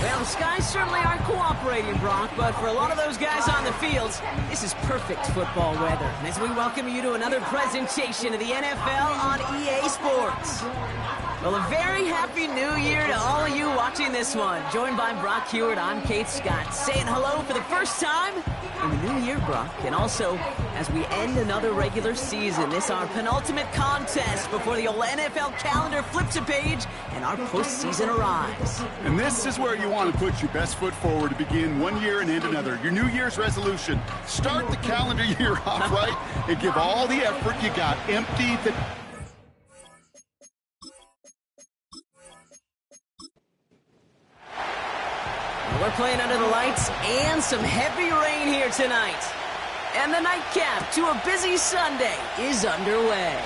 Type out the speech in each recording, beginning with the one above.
Well, the skies certainly aren't cooperating, Brock, but for a lot of those guys on the fields, this is perfect football weather. And as we welcome you to another presentation of the NFL on EA Sports. Well, a very happy new year to all of you watching this one. Joined by Brock Hewitt, I'm Kate Scott, saying hello for the first time in the new year, Brock. And also, as we end another regular season, this is our penultimate contest before the old NFL calendar flips a page and our postseason arrives. And this is where you want to put your best foot forward to begin one year and end another. Your New Year's resolution. Start the calendar year off right and give all the effort you got. Empty the... We're playing under the lights and some heavy rain here tonight. And the nightcap to a busy Sunday is underway.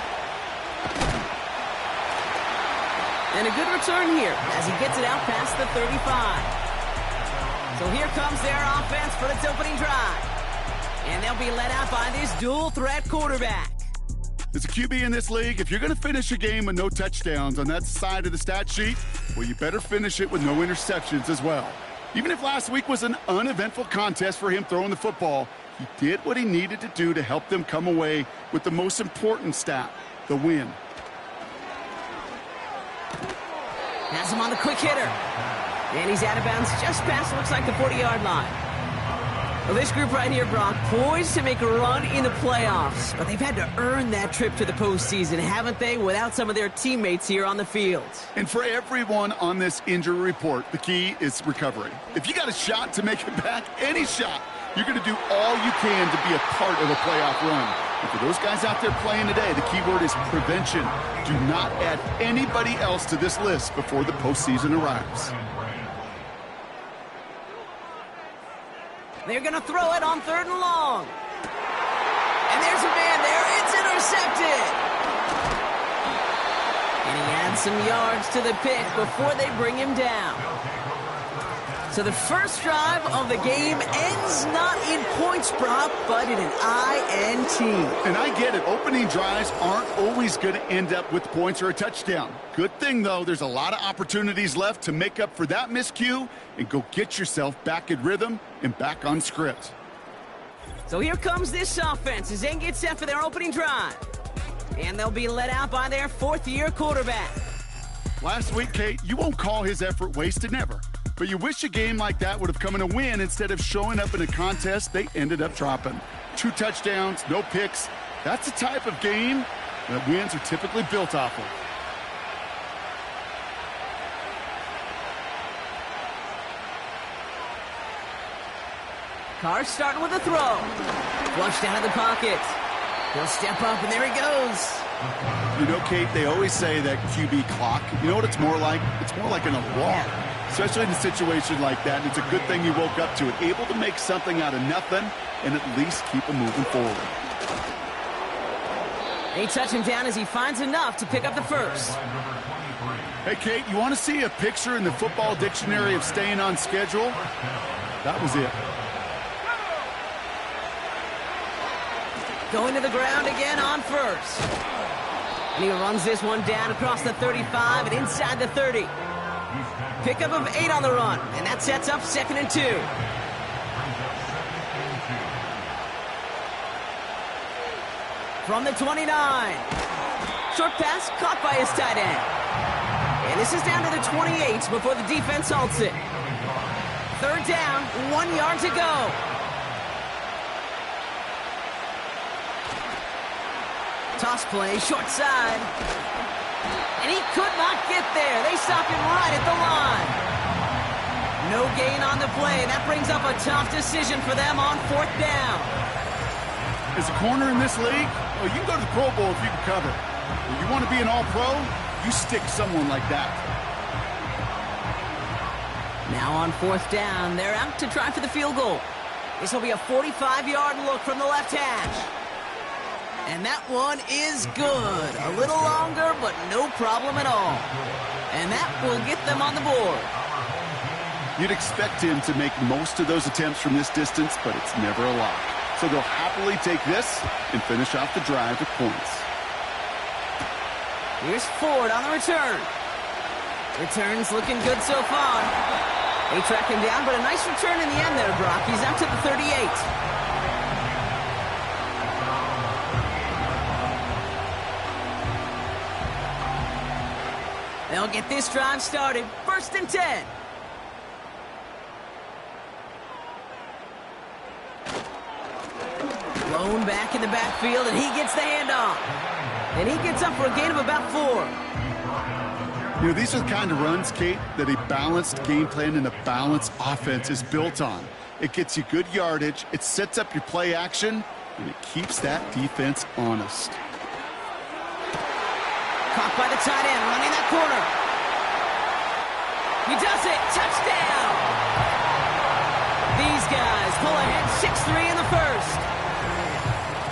And a good return here as he gets it out past the 35. So here comes their offense for its opening drive. And they'll be led out by this dual-threat quarterback. As a QB in this league, if you're going to finish a game with no touchdowns on that side of the stat sheet, well, you better finish it with no interceptions as well. Even if last week was an uneventful contest for him throwing the football, he did what he needed to do to help them come away with the most important stat, the win. Has him on the quick hitter. And he's out of bounds just past, looks like, the 40-yard line. Well, this group right here, Brock, poised to make a run in the playoffs. But they've had to earn that trip to the postseason, haven't they, without some of their teammates here on the field. And for everyone on this injury report, the key is recovery. If you got a shot to make it back, any shot, you're going to do all you can to be a part of a playoff run. And for those guys out there playing today, the key word is prevention. Do not add anybody else to this list before the postseason arrives. They're going to throw it on 3rd and long. And there's a man there. It's intercepted. And he adds some yards to the pick before they bring him down. So the first drive of the game ends not in points, Brock, but in an INT. And I get it. Opening drives aren't always going to end up with points or a touchdown. Good thing, though, there's a lot of opportunities left to make up for that miscue and go get yourself back in rhythm and back on script. So here comes this offense as they get set for their opening drive. And they'll be led out by their 4th-year quarterback. Last week, Kate, you won't call his effort wasted, never. But you wish a game like that would have come in a win instead of showing up in a contest they ended up dropping. 2 touchdowns, no picks. That's the type of game that wins are typically built off of. Carr starting with a throw. Flushed out of the pocket. He'll step up, and there he goes. You know, Kate, they always say that QB clock. You know what it's more like? It's more like an alarm. Especially in a situation like that, and it's a good thing you woke up to it. Able to make something out of nothing and at least keep them moving forward. They touch him down as he finds enough to pick up the first. Hey, Kate, you want to see a picture in the football dictionary of staying on schedule? That was it. Going to the ground again on first. And he runs this one down across the 35 and inside the 30. Pickup of 8 on the run, and that sets up 2nd and 2. From the 29. Short pass caught by his tight end. And this is down to the 28 before the defense halts it. 3rd down, 1 yard to go. Toss play, short side. And he could not get there. They stop him right at the line. No gain on the play. That brings up a tough decision for them on 4th down. As a corner in this league, well, you can go to the Pro Bowl if you can cover. If you want to be an all-pro, you stick someone like that. Now on 4th down, they're out to try for the field goal. This will be a 45-yard look from the left hash. And that one is good. A little longer, but no problem at all. And that will get them on the board. You'd expect him to make most of those attempts from this distance, but it's never a lock. So they'll happily take this and finish off the drive with points. Here's Ford on the return. Return's looking good so far. They track him down, but a nice return in the end there, Brock. He's out to the 38. They'll get this drive started. 1st and 10. Blown back in the backfield, and he gets the handoff. And he gets up for a gain of about 4. You know, these are the kind of runs, Kate, that a balanced game plan and a balanced offense is built on. It gets you good yardage, it sets up your play action, and it keeps that defense honest. Caught by the tight end, running that corner. He does it. Touchdown! These guys pull ahead 6-3 in the first.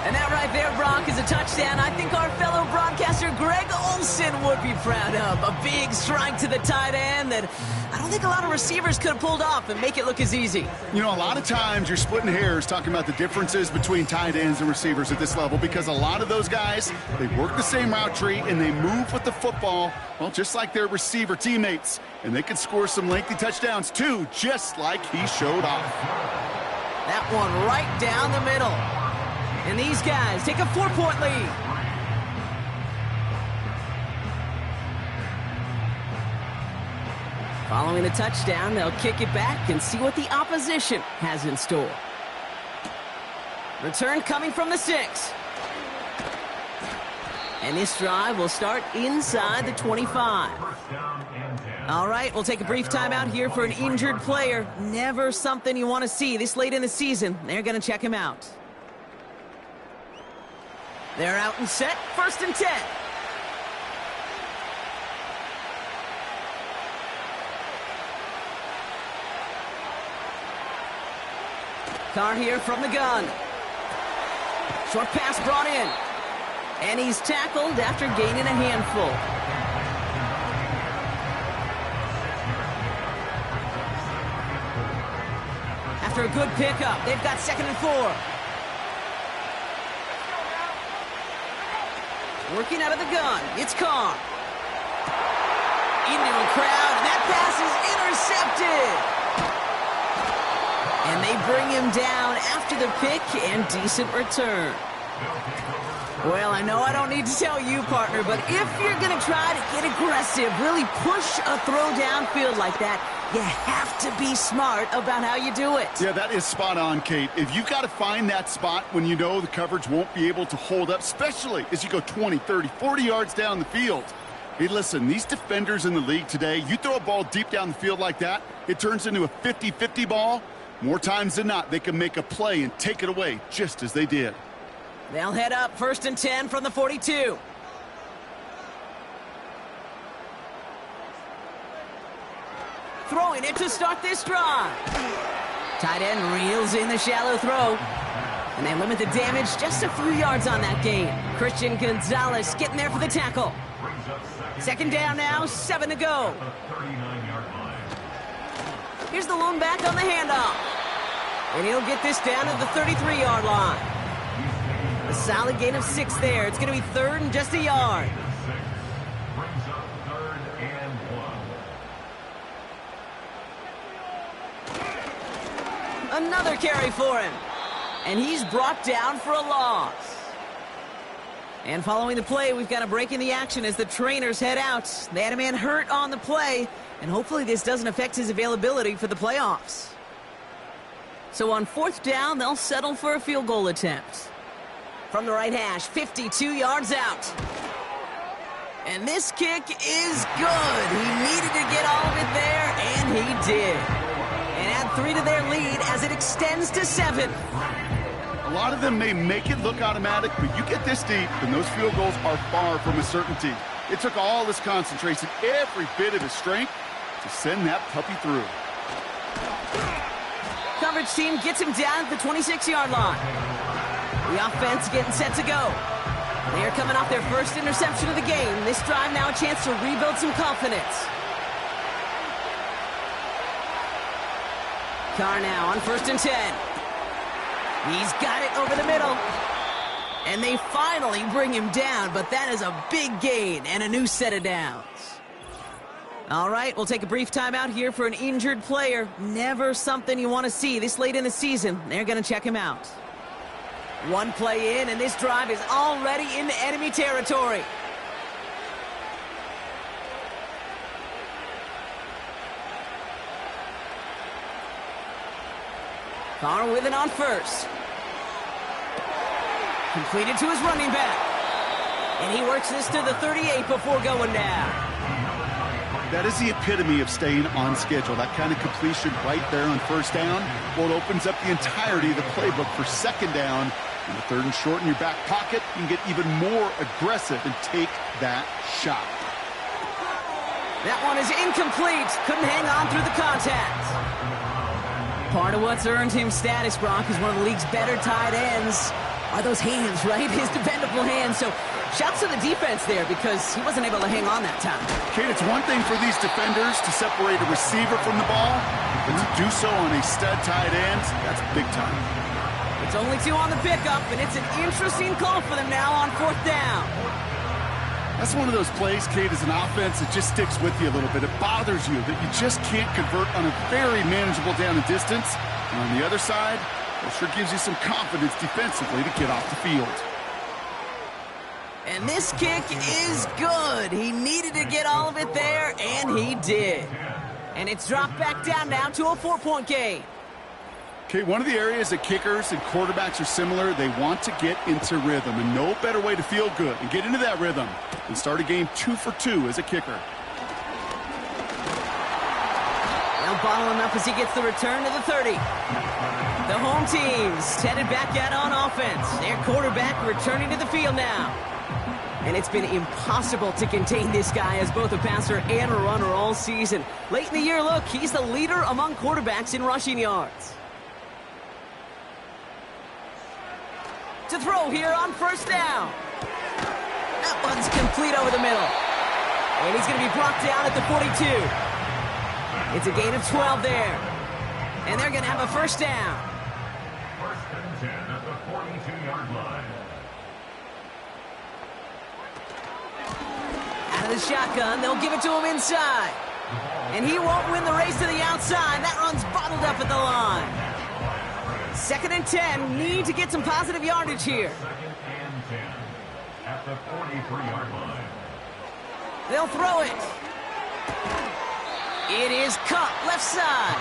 And that right there, Brock, is a touchdown I think our fellow broadcaster Greg Olsen would be proud of. A big strike to the tight end that I don't think a lot of receivers could have pulled off and make it look as easy. You know, a lot of times you're splitting hairs talking about the differences between tight ends and receivers at this level because a lot of those guys, they work the same route tree and they move with the football, well, just like their receiver teammates. And they can score some lengthy touchdowns too, just like he showed off. That one right down the middle. And these guys take a 4-point lead. Following the touchdown, they'll kick it back and see what the opposition has in store. Return coming from the 6. And this drive will start inside the 25. All right, we'll take a brief timeout here for an injured player. Never something you want to see this late in the season. They're going to check him out. They're out and set. 1st and 10. Carr here from the gun. Short pass brought in. And he's tackled after gaining a handful. After a good pickup, they've got 2nd and 4. Working out of the gun, it's Carr. Into a crowd, and that pass is intercepted. And they bring him down after the pick and decent return. Well, I know I don't need to tell you, partner, but if you're going to try to get aggressive, really push a throw downfield like that, you have to be smart about how you do it. Yeah, that is spot on, Kate. If you've got to find that spot when you know the coverage won't be able to hold up, especially as you go 20, 30, 40 yards down the field. Hey, listen, these defenders in the league today, you throw a ball deep down the field like that, it turns into a 50-50 ball. More times than not, they can make a play and take it away just as they did. They'll head up 1st and 10 from the 42. Throwing it to start this drive. Tight end reels in the shallow throw. And they limit the damage just a few yards on that gain. Christian Gonzalez getting there for the tackle. 2nd down now, 7 to go. Here's the lone back on the handoff. And he'll get this down to the 33-yard line. A solid gain of 6 there. It's going to be 3rd and just a yard. Another carry for him. And he's brought down for a loss. And following the play, we've got a break in the action as the trainers head out. They had a man hurt on the play, and hopefully this doesn't affect his availability for the playoffs. So on 4th down, they'll settle for a field goal attempt. From the right hash, 52 yards out. And this kick is good. He needed to get all of it there, and he did. And add 3 to their lead as it extends to 7. A lot of them may make it look automatic, but you get this deep, and those field goals are far from a certainty. It took all his concentration, every bit of his strength, to send that puppy through. Coverage team gets him down at the 26-yard line. The offense getting set to go. They are coming off their first interception of the game. This drive now a chance to rebuild some confidence. Carr now on 1st and 10. He's got it over the middle. And they finally bring him down, but that is a big gain and a new set of downs. All right, we'll take a brief timeout here for an injured player. Never something you want to see this late in the season. They're going to check him out. One play in, and this drive is already into enemy territory. Carr with it on first. Completed to his running back. And he works this to the 38 before going down. That is the epitome of staying on schedule. That kind of completion right there on first down. Well, it opens up the entirety of the playbook for second down. In the third and short in your back pocket, you can get even more aggressive and take that shot. That one is incomplete. Couldn't hang on through the contact. Part of what's earned him status, Brock, is one of the league's better tight ends. Are those hands, right? His dependable hands. So shouts to the defense there because he wasn't able to hang on that time. Kate, it's one thing for these defenders to separate a receiver from the ball, but to do so on a stud tight end, that's big time. It's only 2 on the pickup, and it's an interesting call for them now on 4th down. That's one of those plays, Kate, as an offense that just sticks with you a little bit. It bothers you that you just can't convert on a very manageable down and distance. And on the other side, it sure gives you some confidence defensively to get off the field. And this kick is good. He needed to get all of it there, and he did. And it's dropped back down now to a 4-point game. Okay, one of the areas that kickers and quarterbacks are similar, they want to get into rhythm, and no better way to feel good and get into that rhythm than start a game 2 for 2 as a kicker. They'll bottle him up as he gets the return to the 30. The home team's headed back out on offense. Their quarterback returning to the field now. And it's been impossible to contain this guy as both a passer and a runner all season. Late in the year, look, he's the leader among quarterbacks in rushing yards. To throw here on 1st down. That one's complete over the middle. And he's going to be brought down at the 42. It's a gain of 12 there. And they're going to have a 1st down. 1st and 10 at the 42-yard line. Out of the shotgun, they'll give it to him inside. And he won't win the race to the outside. That run's bottled up at the line. 2nd and 10, need to get some positive yardage here. 2nd and 10 at the 43-yard line. They'll throw it. It is cut left side.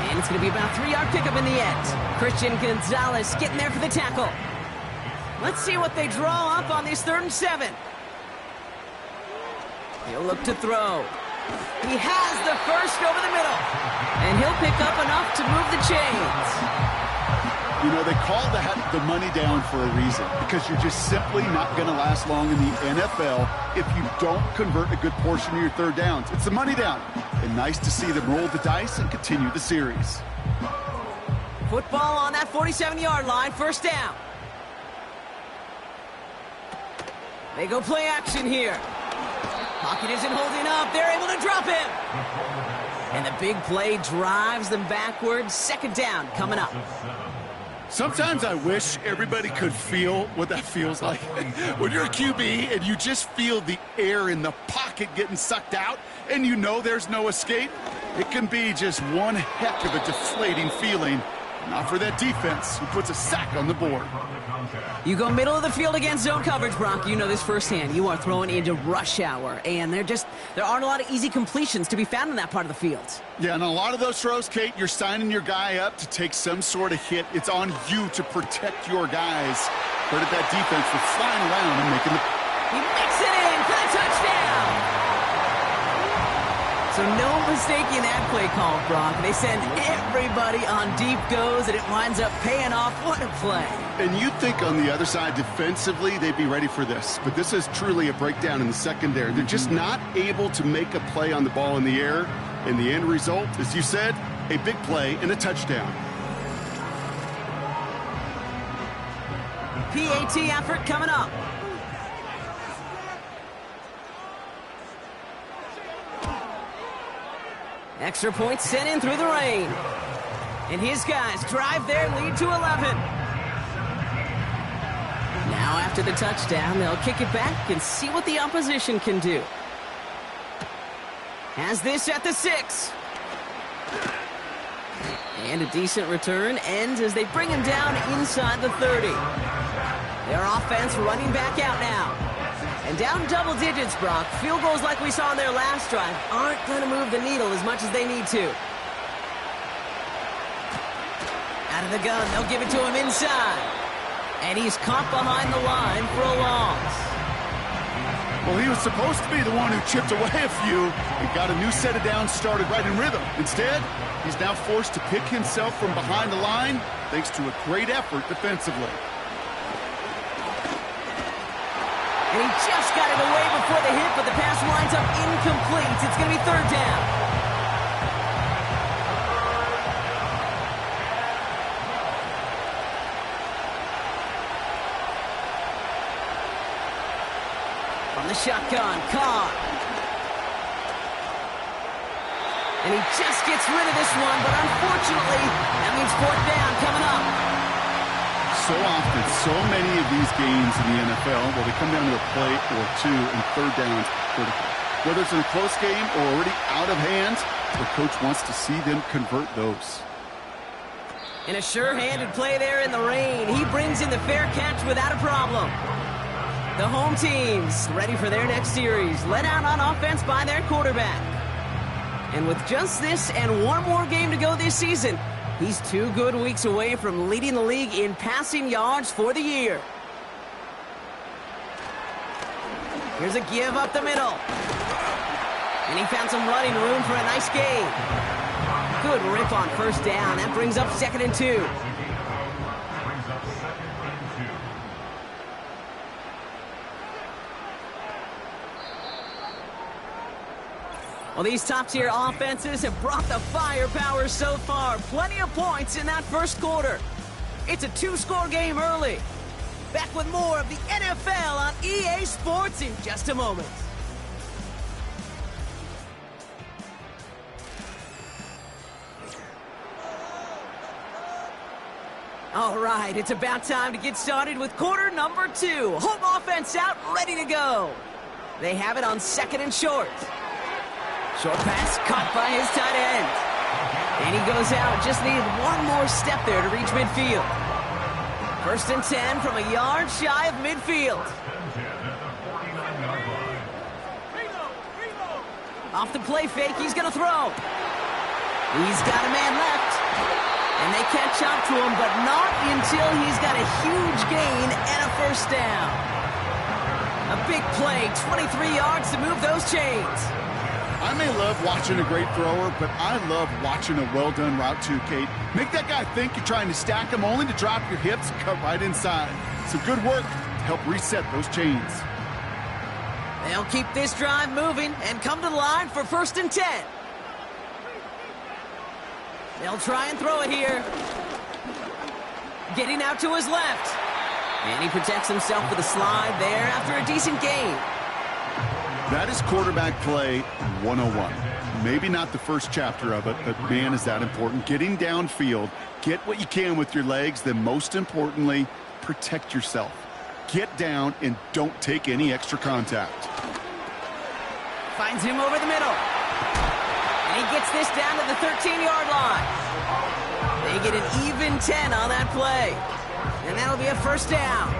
And it's going to be about a 3-yard pickup in the end. Christian Gonzalez getting there for the tackle. Let's see what they draw up on this 3rd and 7. He'll look to throw. He has the first over the middle. And he'll pick up enough to move the chains. You know, they call that the money down for a reason, because you're just simply not going to last long in the NFL if you don't convert a good portion of your 3rd downs. It's the money down. And nice to see them roll the dice and continue the series. Football on that 47-yard line, 1st down. They go play action here. Pocket isn't holding up. They're able to drop him. And the big play drives them backwards. 2nd down coming up. Sometimes I wish everybody could feel what that feels like. When you're a QB and you just feel the air in the pocket getting sucked out and you know there's no escape, it can be just one heck of a deflating feeling. Not for that defense who puts a sack on the board. You go middle of the field against zone coverage, Brock. You know this firsthand. You are throwing into rush hour, and there aren't a lot of easy completions to be found in that part of the field. Yeah, and a lot of those throws, Kate, you're signing your guy up to take some sort of hit. It's on you to protect your guys. Credit that defense for flying around and making the... He makes it in for the touchdown! So no mistaking that play call, Brock. They send everybody on deep goes, and it winds up paying off. What a play. And you'd think on the other side, defensively, they'd be ready for this. But this is truly a breakdown in the secondary. They're just not able to make a play on the ball in the air. And the end result, as you said, a big play and a touchdown. PAT effort coming up. Extra point sent in through the rain. And his guys drive their lead to 11. Now after the touchdown, they'll kick it back and see what the opposition can do. Has this at the 6. And a decent return ends as they bring him down inside the 30. Their offense running back out now. And down double digits, Brock. Field goals like we saw in their last drive aren't going to move the needle as much as they need to. Out of the gun, they'll give it to him inside. And he's caught behind the line for a loss. Well, he was supposed to be the one who chipped away a few and got a new set of downs started right in rhythm. Instead, he's now forced to pick himself from behind the line thanks to a great effort defensively. And he just got it away before the hit, but the pass winds up incomplete. It's going to be 3rd down. From the shotgun, Carr. And he just gets rid of this one, but unfortunately, that means 4th down coming up. So often, so many of these games in the NFL, well, they come down to a play or two, and 3rd downs critical. Whether it's in a close game or already out of hand, the coach wants to see them convert those. And a sure-handed play there in the rain. He brings in the fair catch without a problem. The home team's ready for their next series, led out on offense by their quarterback. And with just this and one more game to go this season, he's 2 good weeks away from leading the league in passing yards for the year. Here's a give up the middle. And he found some running room for a nice gain. Good rip on 1st down. That brings up 2nd and 2. Well, these top-tier offenses have brought the firepower so far. Plenty of points in that 1st quarter. It's a 2-score game early. Back with more of the NFL on EA Sports in just a moment. All right, it's about time to get started with quarter number 2. Home offense out, ready to go. They have it on 2nd and short. Short pass caught by his tight end. And he goes out. Just needed one more step there to reach midfield. 1st and 10 from a yard shy of midfield. Off the play fake, he's going to throw. He's got a man left. And they catch up to him, but not until he's got a huge gain and a 1st down. A big play, 23 yards to move those chains. I may love watching a great thrower, but I love watching a well-done route too, Kate. Make that guy think you're trying to stack him only to drop your hips and cut right inside. Some good work to help reset those chains. They'll keep this drive moving and come to the line for 1st and 10. They'll try and throw it here. Getting out to his left. And he protects himself with a slide there after a decent gain. That is quarterback play 101. Maybe not the first chapter of it, but man, is that important. Getting downfield, get what you can with your legs, then most importantly, protect yourself. Get down and don't take any extra contact. Finds him over the middle. And he gets this down to the 13-yard line. They get an even 10 on that play. And that'll be a 1st down.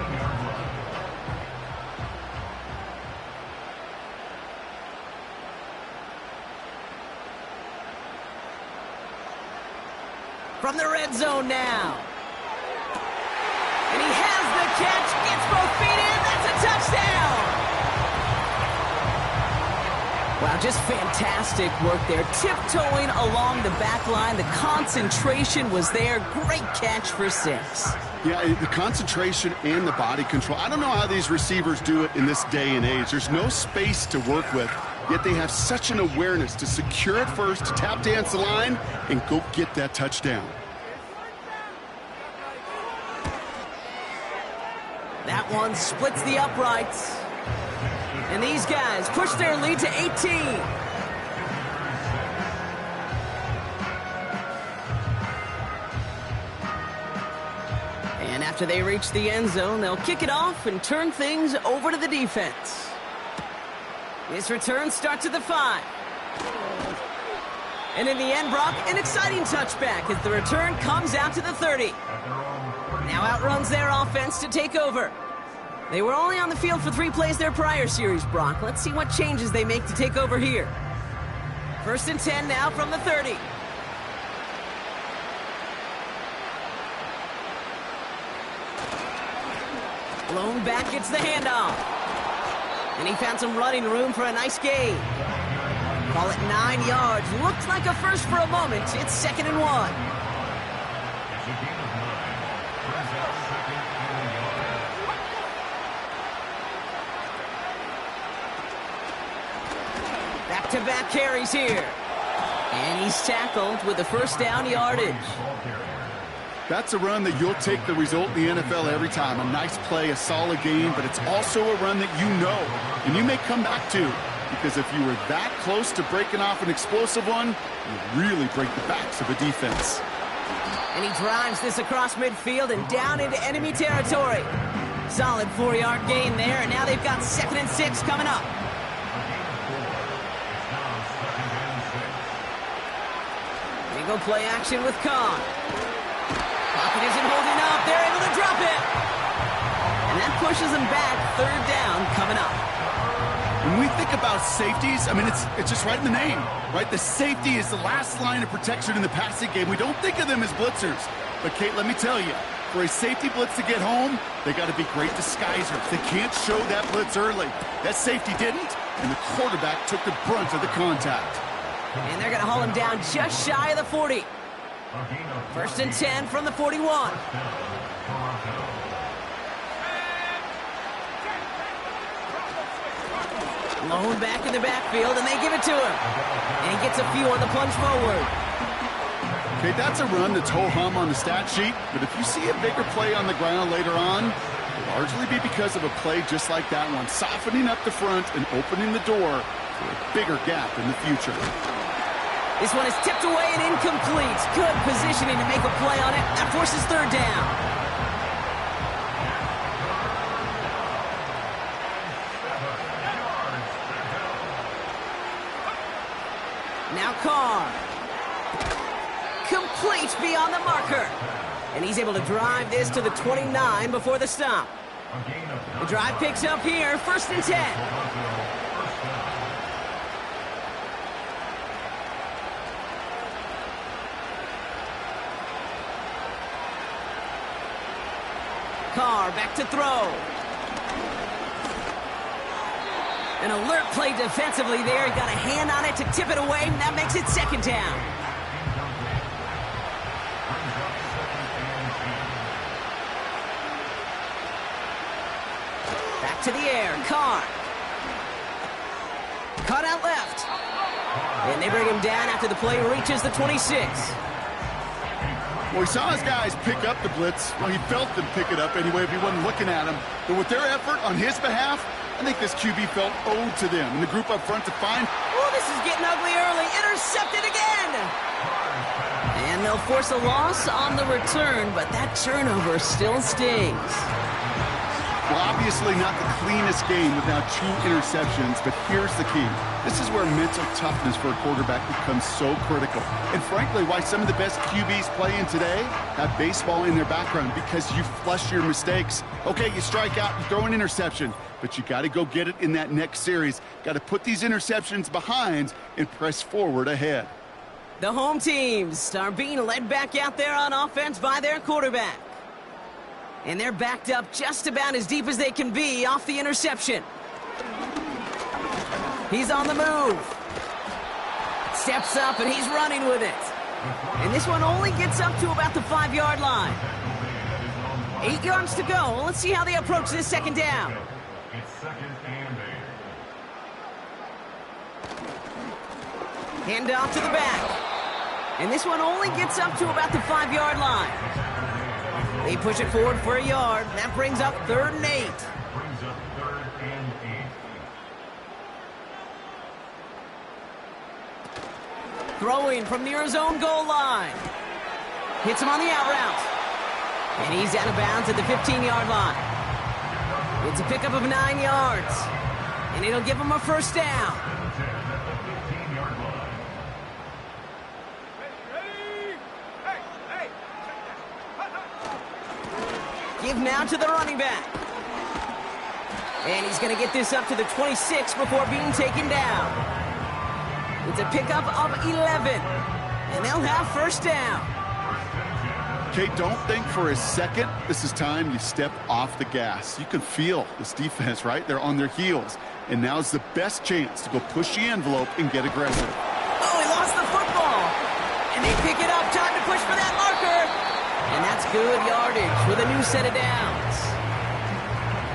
From the red zone now. And he has the catch, gets both feet in, that's a touchdown! Wow, just fantastic work there. Tiptoeing along the back line, the concentration was there. Great catch for 6. Yeah, the concentration and the body control. I don't know how these receivers do it in this day and age. There's no space to work with, yet they have such an awareness to secure it first, to tap dance the line, and go get that touchdown. That one splits the uprights. And these guys push their lead to 18. And after they reach the end zone, they'll kick it off and turn things over to the defense. This return starts at the 5. And in the end, Brock, an exciting touchback as the return comes out to the 30. Now outruns their offense to take over. They were only on the field for 3 plays their prior series, Brock. Let's see what changes they make to take over here. 1st and 10 now from the 30. Blown back gets the handoff. And he found some running room for a nice gain. Call it 9 yards. Looked like a first for a moment. It's 2nd and 1. Back-to-back carries here. And he's tackled with a 1st down yardage. That's a run that you'll take the result in the NFL every time. A nice play, a solid game, but it's also a run that you know, and you may come back to. Because if you were that close to breaking off an explosive one, you really break the backs of a defense. And he drives this across midfield and down into enemy territory. Solid 4-yard gain there, and now they've got 2nd and 6 coming up. They go play action with Khan. Pocket isn't holding up. They're able to drop it. And that pushes them back. 3rd down coming up. When we think about safeties, I mean, it's just right in the name, right? The safety is the last line of protection in the passing game. We don't think of them as blitzers. But, Kate, let me tell you, for a safety blitz to get home, they got to be great disguisers. They can't show that blitz early. That safety didn't, and the quarterback took the brunt of the contact. And they're going to haul him down just shy of the 40. 1st and 10 from the 41. Blown back in the backfield, and they give it to him. And he gets a few on the plunge forward. Okay, that's a run that's ho-hum on the stat sheet, but if you see a bigger play on the ground later on, it'll largely be because of a play just like that one, softening up the front and opening the door for a bigger gap in the future. This one is tipped away and incomplete. Good positioning to make a play on it. That forces 3rd down. Now Carr. Complete beyond the marker. And he's able to drive this to the 29 before the stop. The drive picks up here. 1st and 10. Carr back to throw. An alert play defensively there. He got a hand on it to tip it away, and that makes it 2nd down. Back to the air. Carr. Caught out left. And they bring him down after the play reaches the 26. Well, he saw his guys pick up the blitz. Well, he felt them pick it up anyway if he wasn't looking at him. But with their effort on his behalf, I think this QB felt owed to them. And the group up front to find. Oh, this is getting ugly early. Intercepted again. And they'll force a loss on the return, but that turnover still stings. Well, obviously not the cleanest game without 2 interceptions, but here's the key. This is where mental toughness for a quarterback becomes so critical. And frankly, why some of the best QBs playing today have baseball in their background, because you flush your mistakes. Okay, you strike out, you throw an interception, but you got to go get it in that next series. Got to put these interceptions behind and press forward ahead. The home teams are being led back out there on offense by their quarterback. And they're backed up just about as deep as they can be off the interception. He's on the move. Steps up, and he's running with it. And this one only gets up to about the 5-yard line. 8 yards to go. Let's see how they approach this 2nd down. It's 2nd and 8. Hand off to the back. And this one only gets up to about the 5-yard line. They push it forward for a yard. That brings up 3rd and 8. Brings up 3rd and 8. Throwing from near his own goal line. Hits him on the out route. And he's out of bounds at the 15-yard line. It's a pickup of 9 yards. And it'll give him a 1st down. give now to the running back. And he's going to get this up to the 26 before being taken down. It's a pickup of 11. And they'll have first down. Kate, don't think for a second this is time you step off the gas. You can feel this defense, right? They're on their heels. And now's the best chance to go push the envelope and get aggressive. Oh, he lost the football. And they pick it up. Time to push for that marker. And that's good yardage with a new set of downs.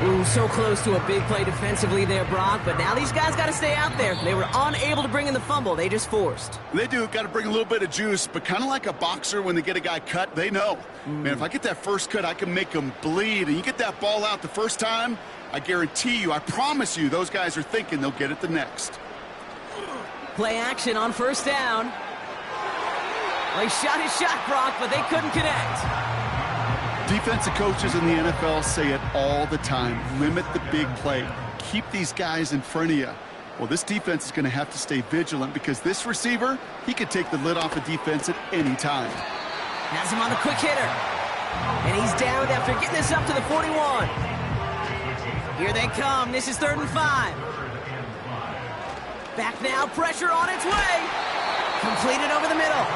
Ooh, so close to a big play defensively there, Brock. But now these guys got to stay out there. They were unable to bring in the fumble. They just forced. They do. Got to bring a little bit of juice. But kind of like a boxer when they get a guy cut, they know. Man, if I get that first cut, I can make them bleed. And you get that ball out the first time, I guarantee you, I promise you, those guys are thinking they'll get it the next. Play action on first down. Well, he shot his shot, Brock, but they couldn't connect. Defensive coaches in the NFL say it all the time. Limit the big play. Keep these guys in front of you. Well, this defense is going to have to stay vigilant because this receiver, he could take the lid off a defense at any time. Has him on the quick hitter. And he's down after getting this up to the 41. Here they come. This is 3rd and 5. Back now. Pressure on its way. Completed over the middle.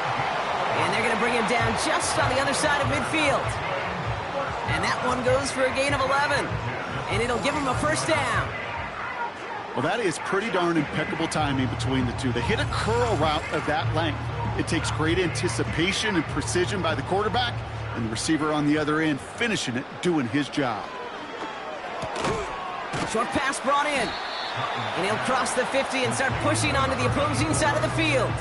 And they're going to bring him down just on the other side of midfield. And that one goes for a gain of 11. And it'll give him a first down. Well, that is pretty darn impeccable timing between the two. They hit a curl route of that length. It takes great anticipation and precision by the quarterback, and the receiver on the other end finishing it, doing his job. Short pass brought in. And he'll cross the 50 and start pushing onto the opposing side of the field.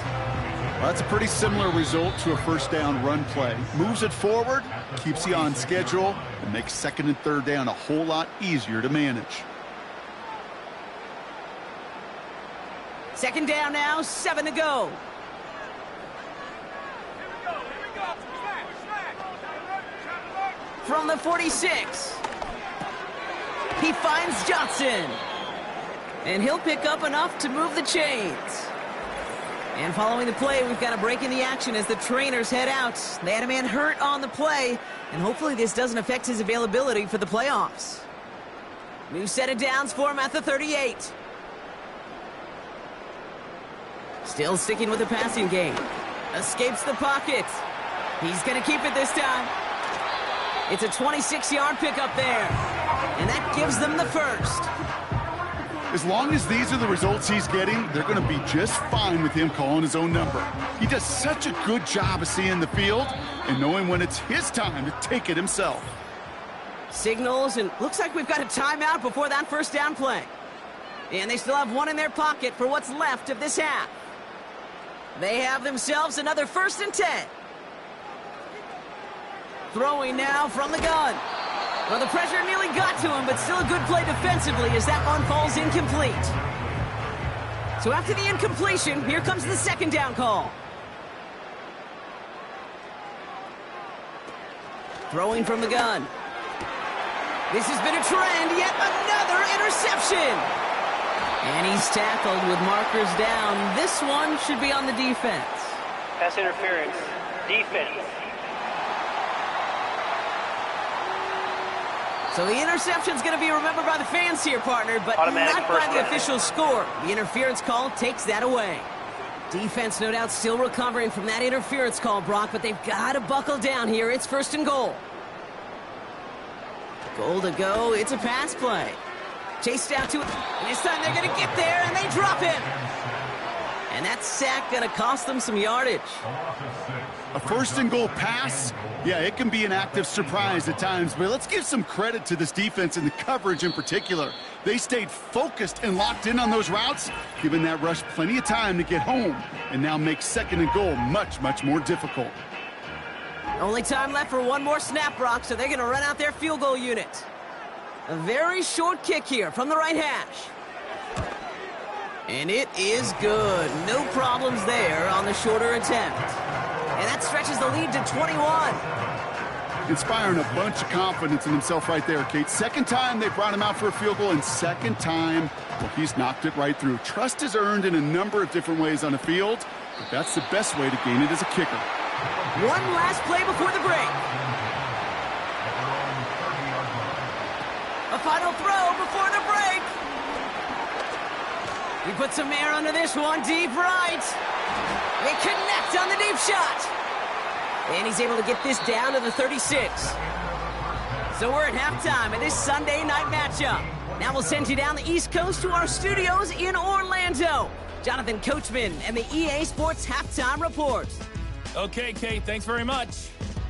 Well, that's a pretty similar result to a first down run play. Moves it forward, keeps you on schedule, and makes 2nd and 3rd down a whole lot easier to manage. 2nd down now, 7 to go. From the 46. He finds Johnson. And he'll pick up enough to move the chains. And following the play, we've got a break in the action as the trainers head out. They had a man hurt on the play, and hopefully this doesn't affect his availability for the playoffs. New set of downs for him at the 38. Still sticking with the passing game. Escapes the pocket. He's going to keep it this time. It's a 26-yard pickup there. And that gives them the first. As long as these are the results he's getting, they're going to be just fine with him calling his own number. He does such a good job of seeing the field and knowing when it's his time to take it himself. Signals, and looks like we've got a timeout before that first down play. And they still have one in their pocket for what's left of this half. They have themselves another 1st and 10. Throwing now from the gun. Well, the pressure nearly got to him, but still a good play defensively as that one falls incomplete. So after the incompletion, here comes the 2nd down call. Throwing from the gun. This has been a trend, yet another interception. And he's tackled with markers down. This one should be on the defense. Pass interference. Defense. So the interception's going to be remembered by the fans here, partner, but Automatic not by the down. official score. The interference call takes that away. Defense, no doubt, still recovering from that interference call, Brock, but they've got to buckle down here. It's 1st and goal. Goal to go. It's a pass play. Chased out to it. And this time they're going to get there, and they drop him. And that sack going to cost them some yardage. A 1st and goal pass, yeah, it can be an active surprise at times, but let's give some credit to this defense and the coverage in particular. They stayed focused and locked in on those routes, giving that rush plenty of time to get home, and now make 2nd and goal much, much more difficult. Only time left for one more snap, Brock, so they're going to run out their field goal unit. A very short kick here from the right hash. And it is good. No problems there on the shorter attempt. And that stretches the lead to 21. Inspiring a bunch of confidence in himself right there, Kate. 2nd time they brought him out for a field goal, and 2nd time, well, he's knocked it right through. Trust is earned in a number of different ways on the field, but that's the best way to gain it as a kicker. One last play before the break. A final throw before the break. He puts some air under this one, deep right. They connect on the deep shot. And he's able to get this down to the 36. So we're at halftime of this Sunday night matchup. Now we'll send you down the East Coast to our studios in Orlando. Jonathan Coachman and the EA Sports Halftime Report. Okay, Kate, thanks very much.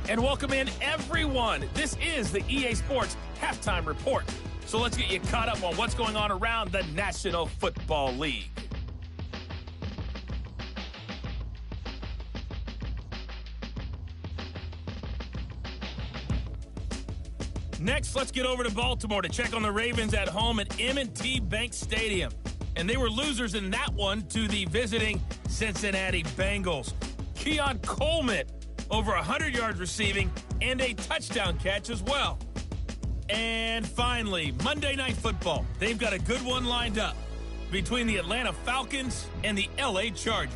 And welcome in, everyone. This is the EA Sports Halftime Report. So let's get you caught up on what's going on around the National Football League. Next, let's get over to Baltimore to check on the Ravens at home at M&T Bank Stadium. And they were losers in that one to the visiting Cincinnati Bengals. Keon Coleman, over 100 yards receiving and a touchdown catch as well. And finally, Monday Night Football. They've got a good one lined up between the Atlanta Falcons and the LA Chargers.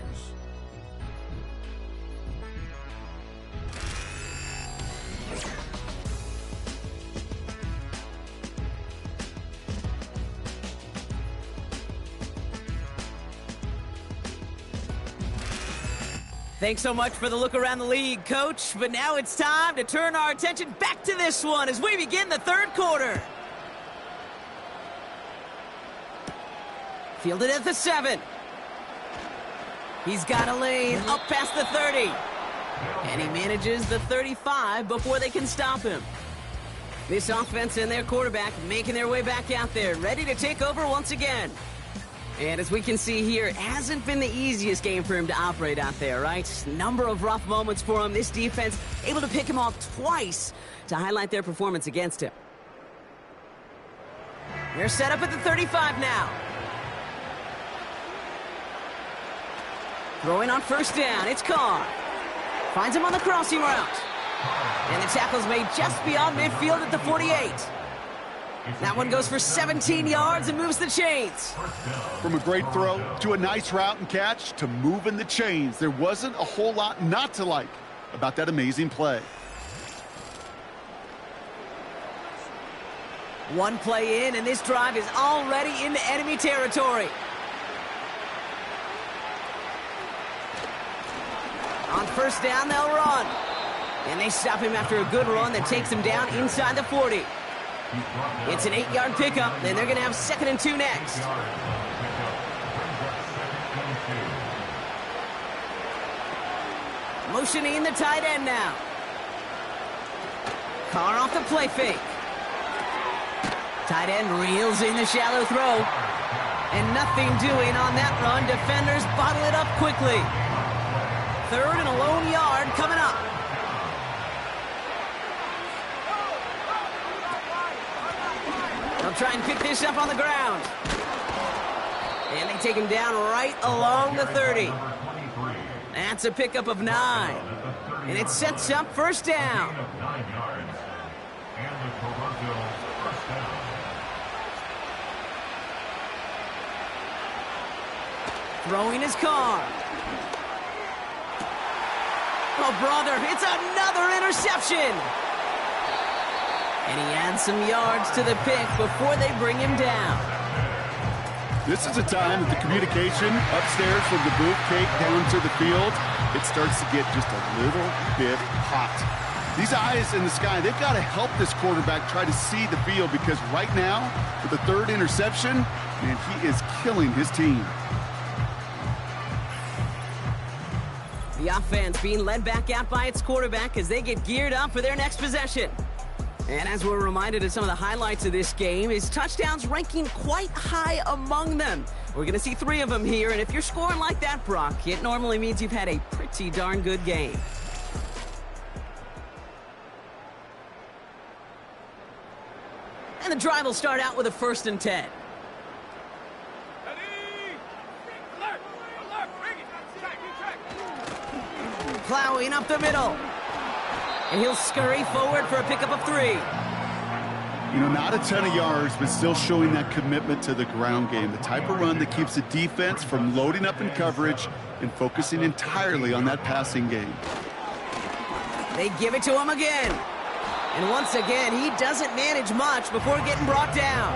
Thanks so much for the look around the league, Coach. But now it's time to turn our attention back to this one as we begin the third quarter. Fielded at the 7. He's got a lane up past the 30. And he manages the 35 before they can stop him. This offense and their quarterback making their way back out there, ready to take over once again. And as we can see here, it hasn't been the easiest game for him to operate out there, right? Number of rough moments for him. This defense able to pick him off twice to highlight their performance against him. They're set up at the 35 now. Throwing on first down, it's Carr. Finds him on the crossing route. And the tackle's made just beyond midfield at the 48. That one goes for 17 yards and moves the chains. From a great throw to a nice route and catch to moving the chains, there wasn't a whole lot not to like about that amazing play. One play in, and this drive is already into enemy territory. On first down, they'll run. And they stop him after a good run that takes him down inside the 40. It's an 8-yard pickup, and they're going to have 2nd and 2 next. Motioning the tight end now. Carr off the play fake. Tight end reels in the shallow throw. And nothing doing on that run. Defenders bottle it up quickly. 3rd and a lone yard coming up. They'll try and pick this up on the ground. And they take him down right along the 30. That's a pickup of 9. And it sets up first down. Throwing his Carr. Oh, brother, it's another interception. And he adds some yards to the pick before they bring him down. This is a time that the communication upstairs from the booth cake down to the field, it starts to get just a little bit hot. These eyes in the sky, they've got to help this quarterback try to see the field, because right now, with the 3rd interception, man, he is killing his team. The offense being led back out by its quarterback as they get geared up for their next possession. And as we're reminded of some of the highlights of this game, his touchdowns ranking quite high among them. We're going to see 3 of them here, and if you're scoring like that, Brock, it normally means you've had a pretty darn good game. And the drive will start out with a 1st and 10. Plowing up the middle. And he'll scurry forward for a pickup of 3. You know, not a ton of yards, but still showing that commitment to the ground game. The type of run that keeps the defense from loading up in coverage and focusing entirely on that passing game. They give it to him again. And once again, he doesn't manage much before getting brought down.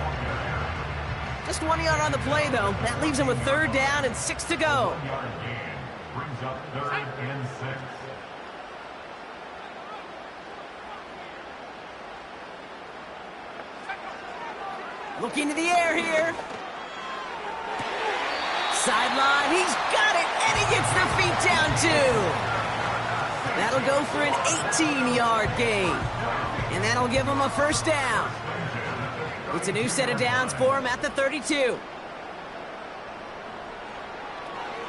Just 1 yard on the play, though. That leaves him with 3rd down and 6 to go. Brings up 3rd and 6. Looking to the air here. Sideline, he's got it, and he gets the feet down too. That'll go for an 18-yard gain, and that'll give him a 1st down. It's a new set of downs for him at the 32.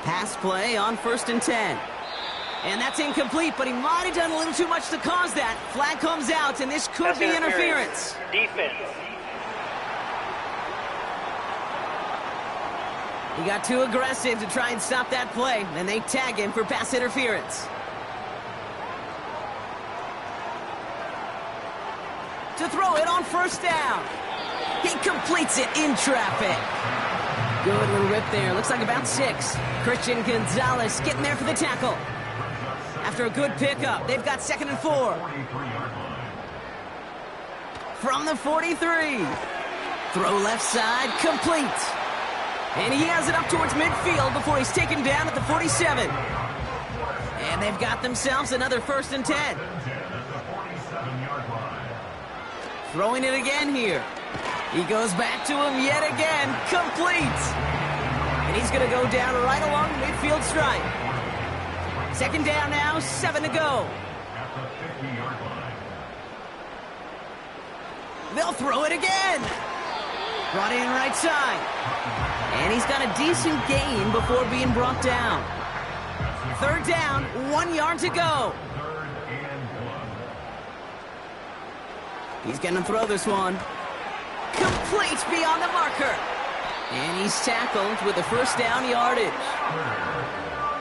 Pass play on 1st and 10. And that's incomplete, but he might have done a little too much to cause that. Flag comes out, and this could be interference. Defense. He got too aggressive to try and stop that play, and they tag him for pass interference. To throw it on 1st down. He completes it in traffic. Good little rip there. Looks like about 6. Christian Gonzalez getting there for the tackle. After a good pickup, they've got 2nd and 4. From the 43. Throw left side, complete. And he has it up towards midfield before he's taken down at the 47. And they've got themselves another 1st and 10. Throwing it again here. He goes back to him yet again. Complete. And he's going to go down right along the midfield stripe. 2nd down now, 7 to go. They'll throw it again. Brought in right side. And he's got a decent gain before being brought down. 3rd down, 1 yard to go. He's going to throw this one. Complete beyond the marker. And he's tackled with a 1st down yardage.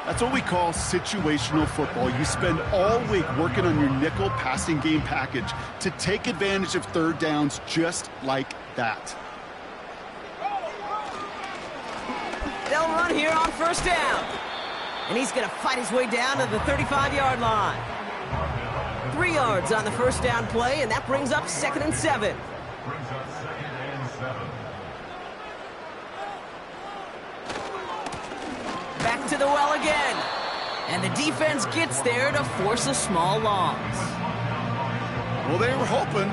That's what we call situational football. You spend all week working on your nickel passing game package to take advantage of 3rd downs just like that. They'll run here on 1st down. And he's going to fight his way down to the 35-yard line. 3 yards on the 1st down play, and that brings up 2nd and 7. Back to the well again. And the defense gets there to force a small loss. Well, they were hoping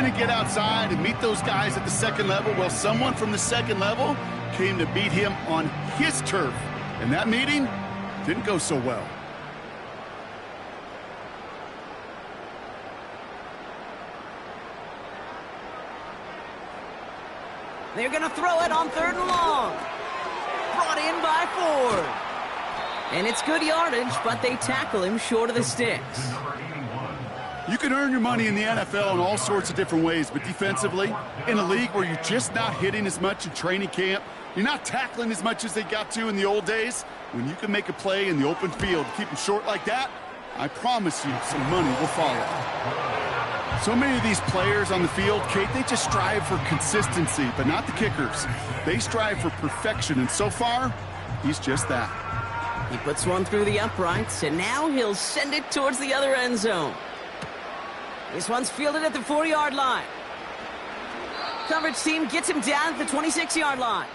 to get outside and meet those guys at the 2nd level. Well, someone from the 2nd level came to beat him on his turf. And that meeting didn't go so well. They're going to throw it on 3rd and long. Brought in by Ford. And it's good yardage, but they tackle him short of the sticks. You can earn your money in the NFL in all sorts of different ways, but defensively, in a league where you're just not hitting as much in training camp, you're not tackling as much as they got to in the old days, when you can make a play in the open field, keep them short like that, I promise you some money will follow. So many of these players on the field, Kate, they just strive for consistency, but not the kickers. They strive for perfection, and so far, he's just that. He puts one through the uprights, and now he'll send it towards the other end zone. This one's fielded at the 4-yard line. Coverage team gets him down at the 26-yard line.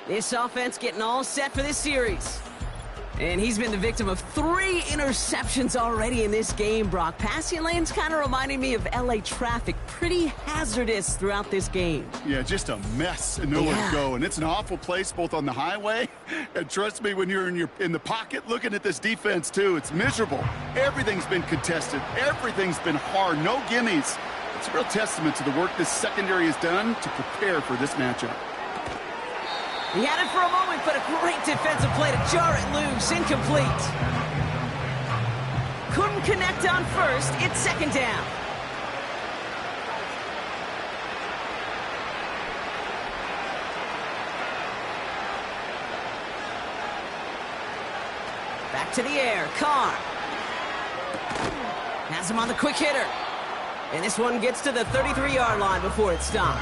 This offense getting all set for this series. And he's been the victim of 3 interceptions already in this game, Brock. Passing lanes kind of reminding me of LA traffic. Pretty hazardous throughout this game. Yeah, just a mess and nowhere to go. And it's an awful place both on the highway. And trust me, when you're in the pocket looking at this defense, too, it's miserable. Everything's been contested. Everything's been hard. No gimmies. It's a real testament to the work this secondary has done to prepare for this matchup. He had it for a moment, but a great defensive play to jar it loose. Incomplete. Couldn't connect on 1st. It's 2nd down. Back to the air. Carr has him on the quick hitter. And this one gets to the 33-yard line before it's stopped.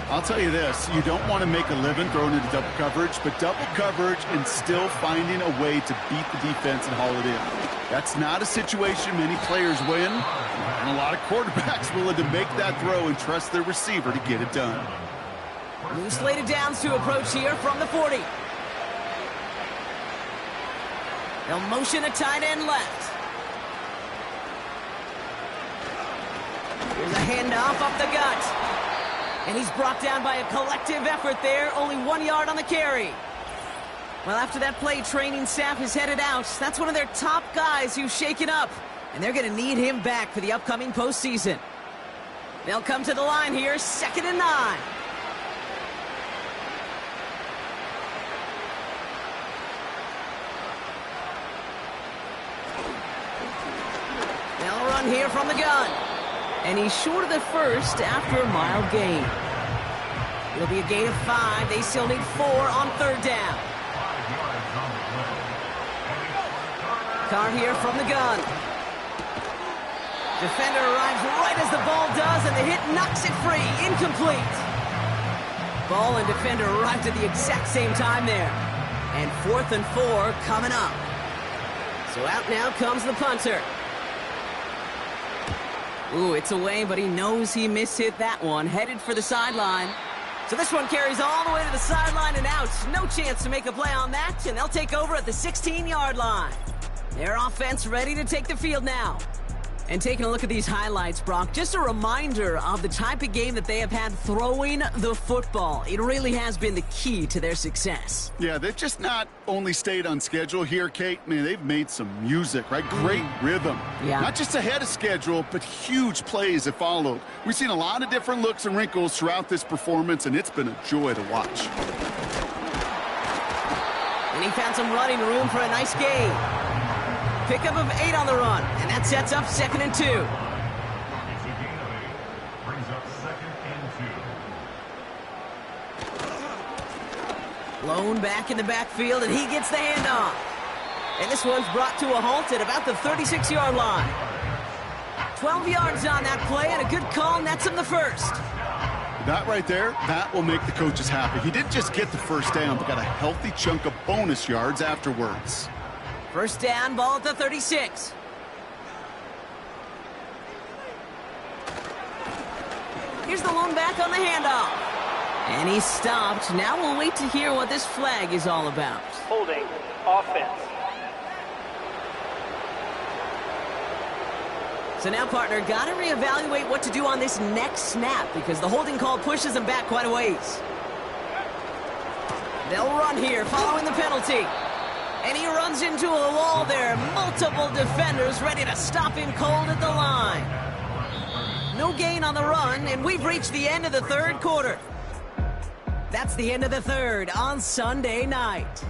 I'll tell you this, you don't want to make a living throwing into double coverage, but double coverage and still finding a way to beat the defense and haul it in. That's not a situation many players win, and a lot of quarterbacks willing to make that throw and trust their receiver to get it done. New slated downs to approach here from the 40. They'll motion a tight end left. Here's a handoff up the gut. And he's brought down by a collective effort there. Only 1 yard on the carry. Well, after that play, training staff is headed out. That's one of their top guys who's shaken up. And they're going to need him back for the upcoming postseason. They'll come to the line here, 2nd and 9. They'll run here from the gun. And he's short of the first after a mild gain. It'll be a gain of 5. They still need 4 on 3rd down. Carr here from the gun. Defender arrives right as the ball does, and the hit knocks it free. Incomplete. Ball and defender arrived at the exact same time there. And 4th and 4 coming up. So out now comes the punter. Ooh, it's away, but he knows he mishit that one. Headed for the sideline. So this one carries all the way to the sideline and out. No chance to make a play on that, and they'll take over at the 16-yard line. Their offense ready to take the field now. And taking a look at these highlights, Brock, just a reminder of the type of game that they have had throwing the football. It really has been the key to their success. Yeah, they've just not only stayed on schedule here, Kate. Man, they've made some music, right? Great rhythm. Yeah. Not just ahead of schedule, but huge plays have followed. We've seen a lot of different looks and wrinkles throughout this performance, and it's been a joy to watch. And he found some running room for a nice gain. Pickup of 8 on the run, and that sets up 2nd and 2. It's a gain of 8. Brings up 2nd and 2. Lone back in the backfield, and he gets the handoff. And this one's brought to a halt at about the 36-yard line. 12 yards on that play, and a good call nets him the first. That right there, that will make the coaches happy. He didn't just get the first down, but got a healthy chunk of bonus yards afterwards. First down, ball at the 36. Here's the lone back on the handoff. And he stopped. Now we'll wait to hear what this flag is all about. Holding offense. So now, partner, got to reevaluate what to do on this next snap because the holding call pushes him back quite a ways. They'll run here following the penalty. And he runs into a wall there. Multiple defenders ready to stop him cold at the line. No gain on the run, and we've reached the end of the 3rd quarter. That's the end of the 3rd on Sunday night.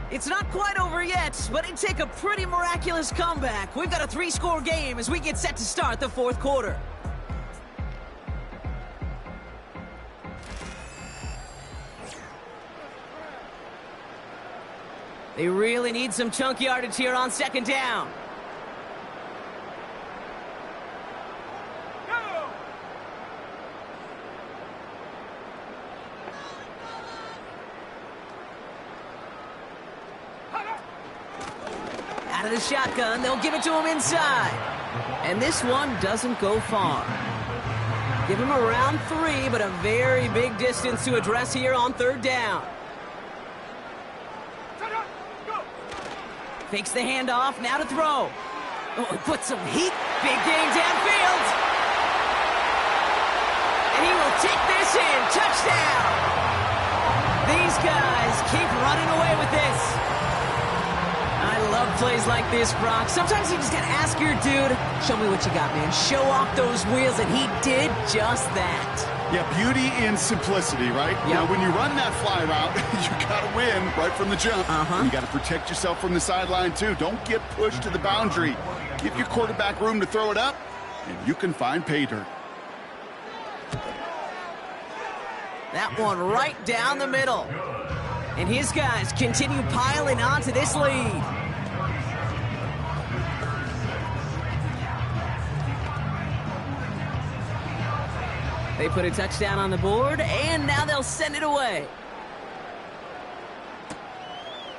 It's not quite over yet, but it'd take a pretty miraculous comeback. We've got a 3-score game as we get set to start the 4th quarter. They really need some chunk yardage here on 2nd down. Out of the shotgun, they'll give it to him inside. And this one doesn't go far. Give him around 3, but a very big distance to address here on 3rd down. Fakes the handoff, now to throw. Oh, he puts some heat. Big gain downfield. And he will take this in. Touchdown. These guys keep running away with this. I love plays like this, Brock. Sometimes you just got to ask your dude, show me what you got, man. Show off those wheels, and he did just that. Yeah, beauty in simplicity, right? Yep. Now, when you run that fly route, you got to win right from the jump. And you got to protect yourself from the sideline, too. Don't get pushed to the boundary. Give your quarterback room to throw it up, and you can find pay dirt. That one right down the middle. And his guys continue piling onto this lead. They put a touchdown on the board, and now they'll send it away.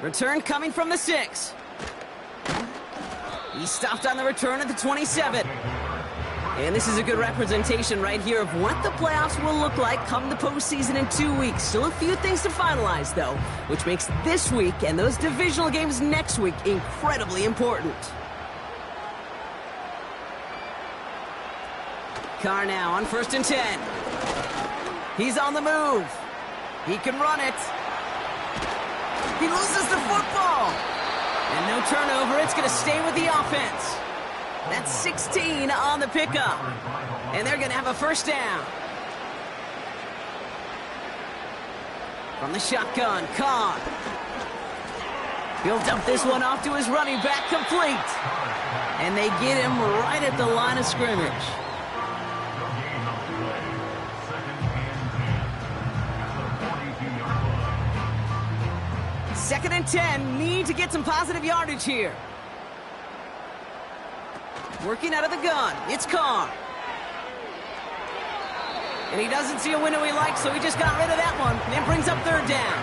Return coming from the 6. He stopped on the return at the 27. And this is a good representation right here of what the playoffs will look like come the postseason in 2 weeks. Still a few things to finalize, though, which makes this week and those divisional games next week incredibly important. Carr now on 1st and 10. He's on the move. He can run it. He loses the football. And no turnover. It's going to stay with the offense. That's 16 on the pickup. And they're going to have a first down. From the shotgun, Carr. He'll dump this one off to his running back, complete. And they get him right at the line of scrimmage. Second and 10, need to get some positive yardage here. Working out of the gun, it's Carr. And he doesn't see a window he likes, so he just got rid of that one. And it brings up 3rd down.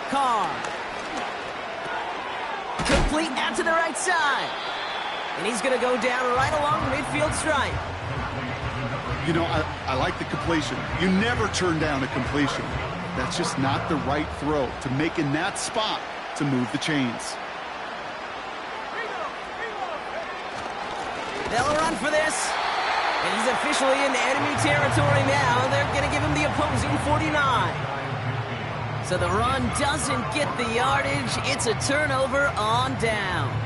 Carr. Complete out to the right side. And he's going to go down right along the midfield stripe. You know, I like the completion. You never turn down a completion. That's just not the right throw to make in that spot to move the chains. They'll run for this. And he's officially in enemy territory now. They're going to give him the opposing 49. So the run doesn't get the yardage. It's a turnover on downs.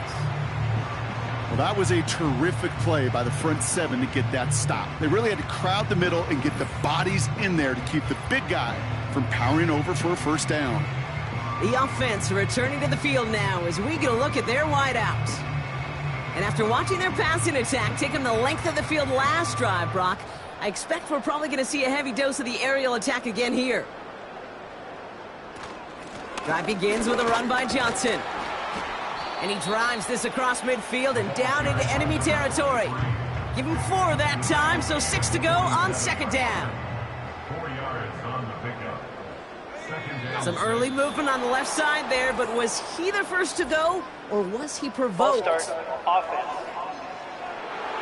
Well, that was a terrific play by the front 7 to get that stop. They really had to crowd the middle and get the bodies in there to keep the big guy from powering over for a first down. The offense returning to the field now as we get a look at their wideouts. And after watching their passing attack take them the length of the field last drive, Brock, I expect we're probably going to see a heavy dose of the aerial attack again here. Drive begins with a run by Johnson. And he drives this across midfield and down into enemy territory. Give him 4 that time, so 6 to go on 2nd down. 4 yards on the pickup. 2nd down. Some early movement on the left side there, but was he the first to go, or was he provoked? Ball start, offense.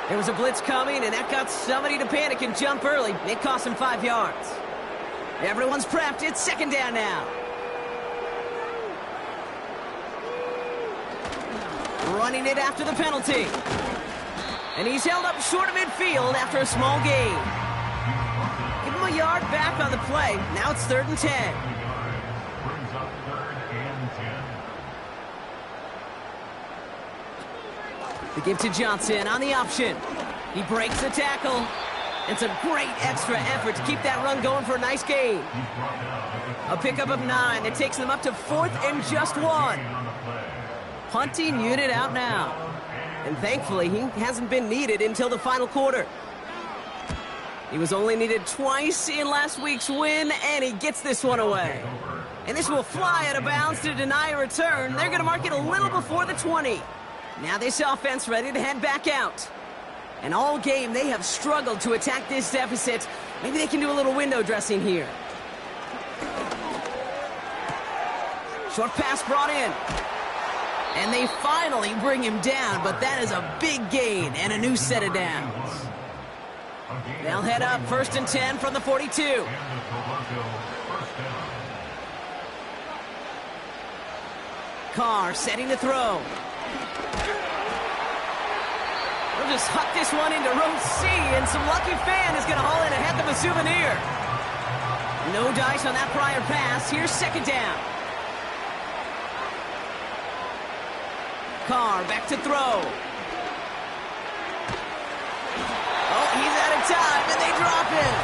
There was a blitz coming, and that got somebody to panic and jump early. It cost him 5 yards. Everyone's prepped. It's 2nd down now. Running it after the penalty. And he's held up short of midfield after a small gain. Give him a yard back on the play. Now it's 3rd and 10. Brings up 3rd and 10. The give to Johnson on the option. He breaks the tackle. It's a great extra effort to keep that run going for a nice gain. A pickup of 9 that takes them up to 4th and just 1. Punting unit out now. And thankfully, he hasn't been needed until the final quarter. He was only needed twice in last week's win, and he gets this one away. And this will fly out of bounds to deny a return. They're going to mark it a little before the 20. Now this offense ready to head back out. And all game, they have struggled to attack this deficit. Maybe they can do a little window dressing here. Short pass brought in. And they finally bring him down, but that is a big gain and a new set of downs. They'll head up 1st and 10 from the 42. Carr setting to throw. They'll just huck this one into row C, and some lucky fan is going to haul in a heck of a souvenir. No dice on that prior pass. Here's 2nd down. Carr back to throw. Oh, he's out of time, and they drop him.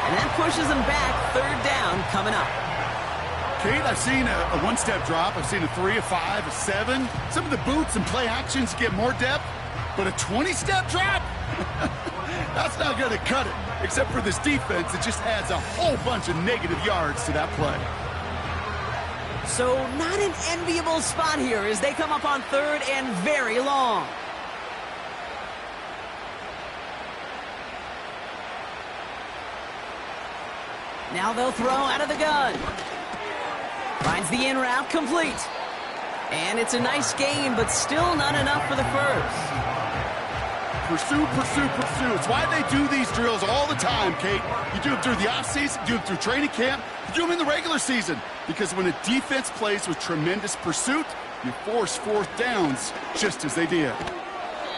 And that pushes them back. 3rd down coming up. Kate, I've seen a one-step drop. I've seen a 3, a 5, a 7. Some of the boots and play actions get more depth, but a 20-step drop? That's not going to cut it. Except for this defense, it just adds a whole bunch of negative yards to that play. So not an enviable spot here as they come up on third and very long. Now they'll throw out of the gun. Finds the in route complete. And it's a nice gain, but still not enough for the first. Pursue, pursue, pursue. It's why they do these drills all the time, Kate. You do them through the offseason, you do them through training camp, you do them in the regular season. Because when a defense plays with tremendous pursuit, you force fourth downs just as they did.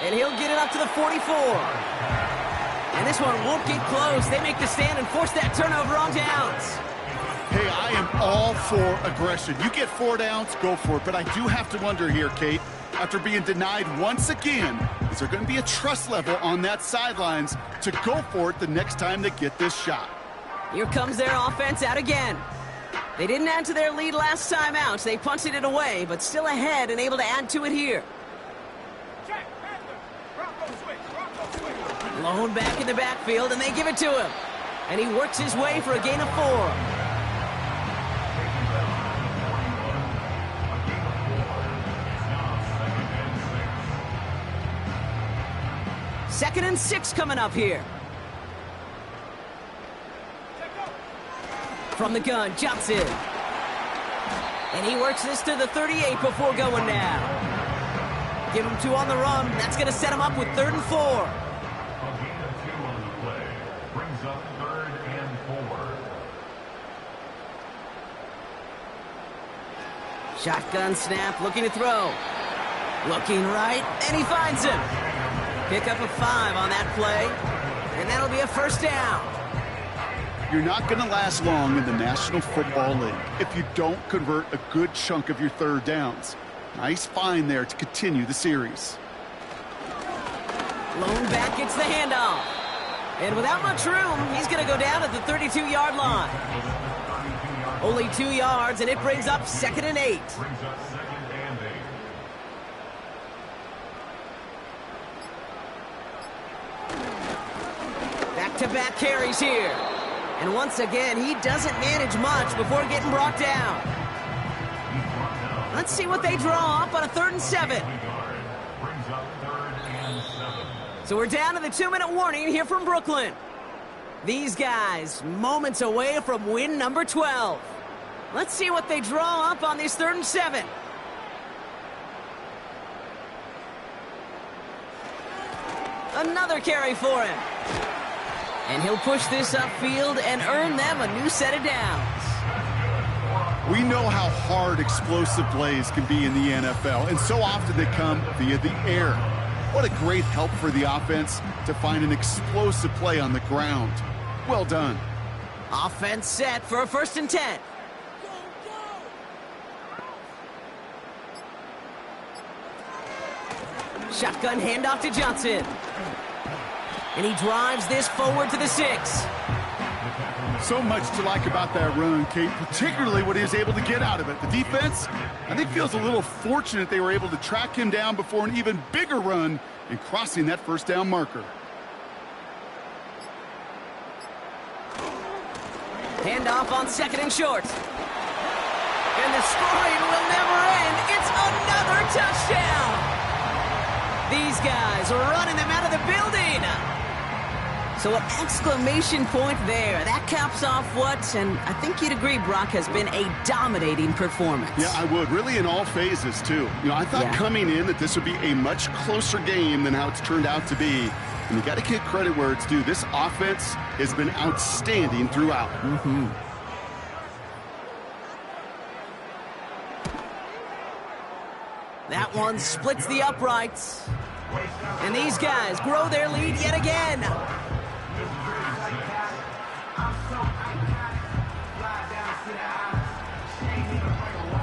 And he'll get it up to the 44. And this one won't get close. They make the stand and force that turnover on downs. Hey, I am all for aggression. You get 4 downs, go for it. But I do have to wonder here, Kate, after being denied once again, is there going to be a trust level on that sidelines to go for it the next time they get this shot? Here comes their offense out again. They didn't add to their lead last time out. They punted it away, but still ahead and able to add to it here. Blown back in the backfield, and they give it to him. And he works his way for a gain of 4. Second and 6 coming up here. From the gun, Johnson. And he works this to the 38 before going down. Give him 2 on the run. That's going to set him up with 3rd and 4. A gain of 2 on the play brings up 3rd and 4. Shotgun snap, looking to throw. Looking right, and he finds him. Pick up a 5 on that play, and that'll be a first down. You're not going to last long in the National Football League if you don't convert a good chunk of your 3rd downs. Nice find there to continue the series. Lone back gets the handoff. And without much room, he's going to go down at the 32-yard line. Only 2 yards, and it brings up 2nd and 8. Brings up 2nd and 8. Back-to-back carries here. And once again, he doesn't manage much before getting brought down. Let's see what they draw up on a 3rd and 7. Brings up 3rd and 7. So we're down to the 2-minute warning here from Brooklyn. These guys, moments away from win number 12. Let's see what they draw up on this 3rd and 7. Another carry for him. And he'll push this upfield and earn them a new set of downs. We know how hard explosive plays can be in the NFL, and so often they come via the air. What a great help for the offense to find an explosive play on the ground. Well done. Offense set for a 1st and 10. Shotgun handoff to Johnson. And he drives this forward to the 6. So much to like about that run, Kate, particularly what he was able to get out of it. The defense, I think, feels a little fortunate they were able to track him down before an even bigger run and crossing that 1st down marker. Handoff on 2nd and short. And the scoring will never end. It's another touchdown. These guys are running them out of the building. So an exclamation point there. That caps off what, and I think you'd agree, Brock, has been a dominating performance. Yeah, I would. Really in all phases, too. You know, I thought coming in that this would be a much closer game than how it's turned out to be. And you got to give credit where it's due. This offense has been outstanding throughout. That one splits the uprights. And these guys grow their lead yet again.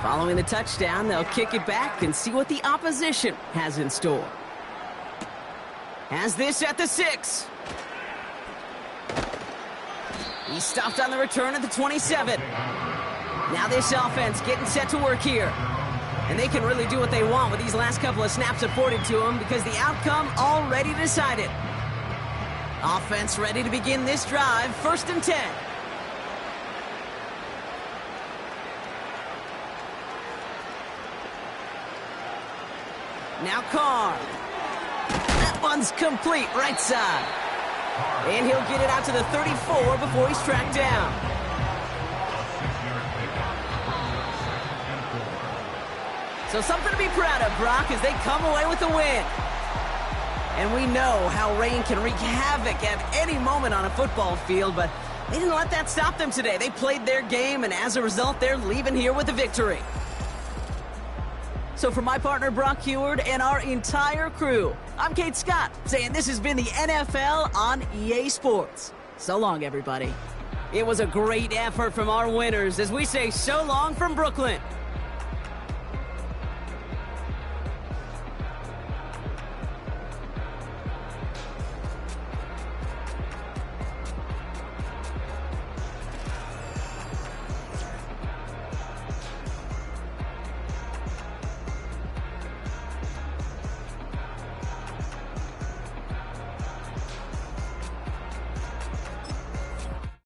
Following the touchdown, they'll kick it back and see what the opposition has in store. Has this at the 6. He stopped on the return at the 27. Now this offense getting set to work here. And they can really do what they want with these last couple of snaps afforded to them because the outcome already decided. Offense ready to begin this drive, 1st and 10. Now Carr. That one's complete, right side. And he'll get it out to the 34 before he's tracked down. So something to be proud of, Brock, as they come away with the win. And we know how rain can wreak havoc at any moment on a football field, but they didn't let that stop them today. They played their game, and as a result, they're leaving here with a victory. So for my partner, Brock Heward, and our entire crew, I'm Kate Scott, saying this has been the NFL on EA Sports. So long, everybody. It was a great effort from our winners as we say so long from Brooklyn.